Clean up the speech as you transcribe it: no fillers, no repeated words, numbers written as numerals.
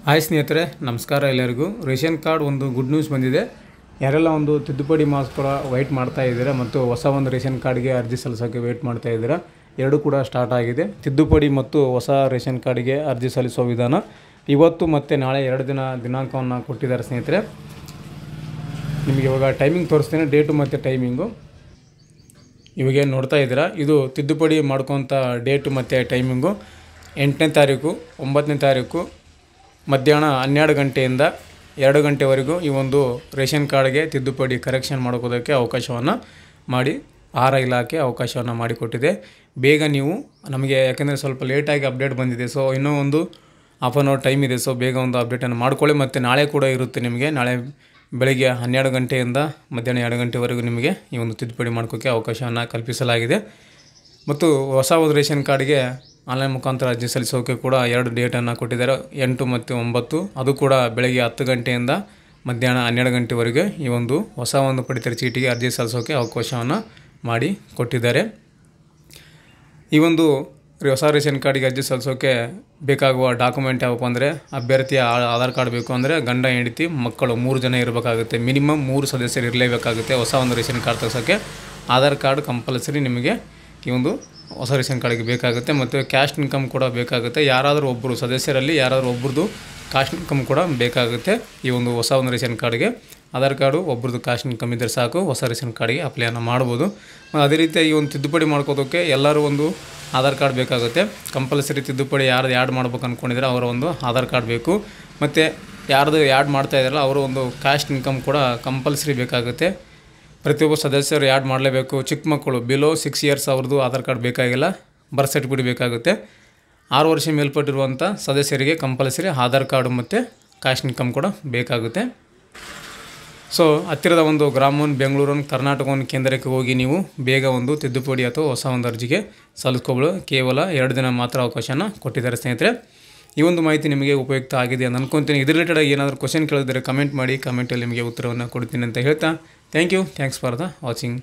Hi ಸ್ನೇಹಿತರೆ, ನಮಸ್ಕಾರ ಎಲ್ಲರಿಗೂ. ರೇಷನ್ ಕಾರ್ಡ್ ಒಂದು ಗುಡ್ ನ್ಯೂಸ್ ಬಂದಿದೆ. ಯಾರೆಲ್ಲ ಒಂದು ತಿದ್ದುಪಡಿ ಮಾಸ್ಕರ ವೆಯ್ಟ್ ಮಾಡ್ತಾ ಇದ್ದೀರಾ ಮತ್ತು ಹೊಸ ಒಂದು ರೇಷನ್ ಕಾರ್ಡ್ಗೆ ಅರ್ಜಿ ಸಲ್ಲಿಸೋಕ್ಕೆ ವೆಯ್ಟ್ ಮಾಡ್ತಾ ಇದ್ದೀರಾ, ಎರಡೂ ಕೂಡ ಸ್ಟಾರ್ಟ್ ಆಗಿದೆ. ತಿದ್ದುಪಡಿ ಮತ್ತು ಹೊಸ ರೇಷನ್ ಕಾರ್ಡ್ಗೆ ಅರ್ಜಿ ಸಲ್ಲಿಸೋ ವಿಧಾನ ಇವತ್ತು ಮತ್ತು ನಾಳೆ 2 ದಿನಾಂಕವನ್ನು ಕೊಟ್ಟಿದ್ದಾರೆ ಸ್ನೇಹಿತರೆ. ನಿಮಗೆ ಇವಾಗ ಟೈಮಿಂಗ್ ತೋರಿಸ್ತೇನೆ, ಡೇಟು ಮತ್ತು ಟೈಮಿಂಗು. ಇವಾಗ ನೋಡ್ತಾ ಇದ್ದೀರಾ, ಇದು ತಿದ್ದುಪಡಿ ಮಾಡ್ಕೊತ ಡೇಟು ಮತ್ತು ಟೈಮಿಂಗು 8ನೇ ತಾರೀಕು 9ನೇ ತಾರೀಕು ಮಧ್ಯಾಹ್ನ 12 ಗಂಟೆಯಿಂದ 2 ಗಂಟೆವರೆಗೂ ಈ ಒಂದು ರೇಷನ್ ಕಾರ್ಡ್ಗೆ ತಿದ್ದುಪಡಿ ಕರೆಕ್ಷನ್ ಮಾಡ್ಕೋದಕ್ಕೆ ಅವಕಾಶವನ್ನು ಮಾಡಿ ಆಹಾರ ಇಲಾಖೆ ಅವಕಾಶವನ್ನು ಮಾಡಿಕೊಟ್ಟಿದೆ. ಬೇಗ ನೀವು ನಮಗೆ, ಯಾಕೆಂದರೆ ಸ್ವಲ್ಪ ಲೇಟಾಗಿ ಅಪ್ಡೇಟ್ ಬಂದಿದೆ, ಸೊ ಇನ್ನೂ ಒಂದು ಹಾಫ್ ಆನ್ ಅವರ್ ಟೈಮ್ ಇದೆ. ಸೊ ಬೇಗ ಒಂದು ಅಪ್ಡೇಟನ್ನು ಮಾಡ್ಕೊಳ್ಳಿ. ಮತ್ತು ನಾಳೆ ಕೂಡ ಇರುತ್ತೆ ನಿಮಗೆ. ನಾಳೆ ಬೆಳಗ್ಗೆ 12 ಗಂಟೆಯಿಂದ ಮಧ್ಯಾಹ್ನ 2 ಗಂಟೆವರೆಗೂ ನಿಮಗೆ ಈ ಒಂದು ತಿದ್ದುಪಡಿ ಮಾಡ್ಕೋಕ್ಕೆ ಅವಕಾಶವನ್ನು ಕಲ್ಪಿಸಲಾಗಿದೆ. ಮತ್ತು ಹೊಸ ಒಂದು ರೇಷನ್ ಕಾರ್ಡ್ಗೆ ಆನ್ಲೈನ್ ಮುಖಾಂತರ ಅರ್ಜಿ ಸಲ್ಲಿಸೋಕೆ ಕೂಡ 2 ಡೇಟನ್ನು ಕೊಟ್ಟಿದ್ದಾರೆ, 8 ಮತ್ತು 9. ಅದು ಕೂಡ ಬೆಳಗ್ಗೆ 10 ಗಂಟೆಯಿಂದ ಮಧ್ಯಾಹ್ನ 12 ಗಂಟೆವರೆಗೆ ಈ ಒಂದು ಹೊಸ ಒಂದು ಪಡಿತರ ಚೀಟಿಗೆ ಅರ್ಜಿ ಸಲ್ಲಿಸೋಕೆ ಅವಕಾಶವನ್ನು ಮಾಡಿ ಕೊಟ್ಟಿದ್ದಾರೆ. ಈ ಒಂದು ಹೊಸ ರೇಷನ್ ಕಾರ್ಡಿಗೆ ಅರ್ಜಿ ಸಲ್ಲಿಸೋಕೆ ಬೇಕಾಗುವ ಡಾಕ್ಯುಮೆಂಟ್ ಯಾವಪ್ಪ ಅಂದರೆ, ಅಭ್ಯರ್ಥಿಯ ಆಧಾರ್ ಕಾರ್ಡ್ ಬೇಕು ಅಂದರೆ ಗಂಡ ಹೆಂಡತಿ ಮಕ್ಕಳು 3 ಜನ ಇರಬೇಕಾಗುತ್ತೆ. ಮಿನಿಮಮ್ 3 ಸದಸ್ಯರು ಇರಲೇಬೇಕಾಗುತ್ತೆ. ಹೊಸ ಒಂದು ರೇಷನ್ ಕಾರ್ಡ್ ತೆಗೆಸೋಕ್ಕೆ ಆಧಾರ್ ಕಾರ್ಡ್ ಕಂಪಲ್ಸರಿ ನಿಮಗೆ ಈ ಒಂದು ಹೊಸ ರೇಷನ್ ಕಾರ್ಡ್ಗೆ ಬೇಕಾಗುತ್ತೆ. ಮತ್ತು ಕ್ಯಾಶ್ ಇನ್ಕಮ್ ಕೂಡ ಬೇಕಾಗುತ್ತೆ. ಯಾರಾದರೂ ಒಬ್ಬರು ಸದಸ್ಯರಲ್ಲಿ ಯಾರಾದರೂ ಒಬ್ಬರದು ಕ್ಯಾಶ್ ಇನ್ಕಮ್ ಕೂಡ ಬೇಕಾಗುತ್ತೆ. ಈ ಒಂದು ಹೊಸ ಒಂದು ರೇಷನ್ ಕಾರ್ಡ್ಗೆ ಆಧಾರ್ ಕಾರ್ಡು ಒಬ್ಬರದು ಕ್ಯಾಶ್ ಇನ್ಕಮ್ ಇದ್ದರೆ ಸಾಕು, ಹೊಸ ರೇಷನ್ ಕಾರ್ಡ್ಗೆ ಅಪ್ಲೈಯನ್ನು ಮಾಡ್ಬೋದು. ಅದೇ ರೀತಿ ಈ ಒಂದು ತಿದ್ದುಪಡಿ ಮಾಡ್ಕೋದಕ್ಕೆ ಎಲ್ಲರೂ ಒಂದು ಆಧಾರ್ ಕಾರ್ಡ್ ಬೇಕಾಗುತ್ತೆ. ಕಂಪಲ್ಸರಿ ತಿದ್ದುಪಡಿ ಯಾರ್ದು ಆ್ಯಡ್ ಮಾಡ್ಬೇಕು ಅಂದ್ಕೊಂಡಿದ್ರೆ ಅವರ ಒಂದು ಆಧಾರ್ ಕಾರ್ಡ್ ಬೇಕು. ಮತ್ತು ಯಾರ್ದು ಆ್ಯಡ್ ಮಾಡ್ತಾ ಇದ್ದಾರಲ್ಲ ಅವರ ಒಂದು ಕ್ಯಾಶ್ ಇನ್ಕಮ್ ಕೂಡ ಕಂಪಲ್ಸರಿ ಬೇಕಾಗುತ್ತೆ. ಪ್ರತಿಯೊಬ್ಬ ಸದಸ್ಯರು ಆ್ಯಡ್ ಮಾಡಲೇಬೇಕು. ಚಿಕ್ಕ ಮಕ್ಕಳು ಬಿಲೋ 6 ಇಯರ್ಸ್ ಅವ್ರದ್ದು ಆಧಾರ್ ಕಾರ್ಡ್ ಬೇಕಾಗಿಲ್ಲ, ಬರ್ತ್ ಸರ್ಟಿಫಿಕೇಟ್ ಬೇಕಾಗುತ್ತೆ. 6 ವರ್ಷ ಮೇಲ್ಪಟ್ಟಿರುವಂಥ ಸದಸ್ಯರಿಗೆ ಕಂಪಲ್ಸರಿ ಆಧಾರ್ ಕಾರ್ಡು ಮತ್ತು ಕ್ಯಾಶ್ ಇನ್ಕಮ್ ಕೂಡ ಬೇಕಾಗುತ್ತೆ. ಸೊ ಹತ್ತಿರದ ಒಂದು ಗ್ರಾಮವನ್, ಬೆಂಗಳೂರನ್ನು, ಕರ್ನಾಟಕವನ್ನು ಕೇಂದ್ರಕ್ಕೆ ಹೋಗಿ ನೀವು ಬೇಗ ಒಂದು ತಿದ್ದುಪಡಿ ಅಥವಾ ಹೊಸ ಒಂದು ಅರ್ಜಿಗೆ ಸಲ್ಲಿಸ್ಕೋಬೋದು. ಕೇವಲ 2 ದಿನ ಮಾತ್ರ ಅವಕಾಶನ ಕೊಟ್ಟಿದ್ದಾರೆ ಸ್ನೇಹಿತರೆ. ಈ ಒಂದು ಮಾಹಿತಿ ನಿಮಗೆ ಉಪಯುಕ್ತ ಆಗಿದೆ ಅಂತ ಅಂದ್ಕೊತೀನಿ. ಇದ್ರ ರಿಲೇಟೆಡಾಗಿ ಏನಾದರೂ ಕ್ವಶನ್ ಕೇಳಿದರೆ ಕಮೆಂಟ್ ಮಾಡಿ, ಕಮೆಂಟಲ್ಲಿ ನಿಮಗೆ ಉತ್ತರವನ್ನು ಕೊಡ್ತೀನಿ ಅಂತ ಹೇಳ್ತಾ ಥ್ಯಾಂಕ್ಸ್ ಫಾರ್ ದ ವಾಚಿಂಗ್.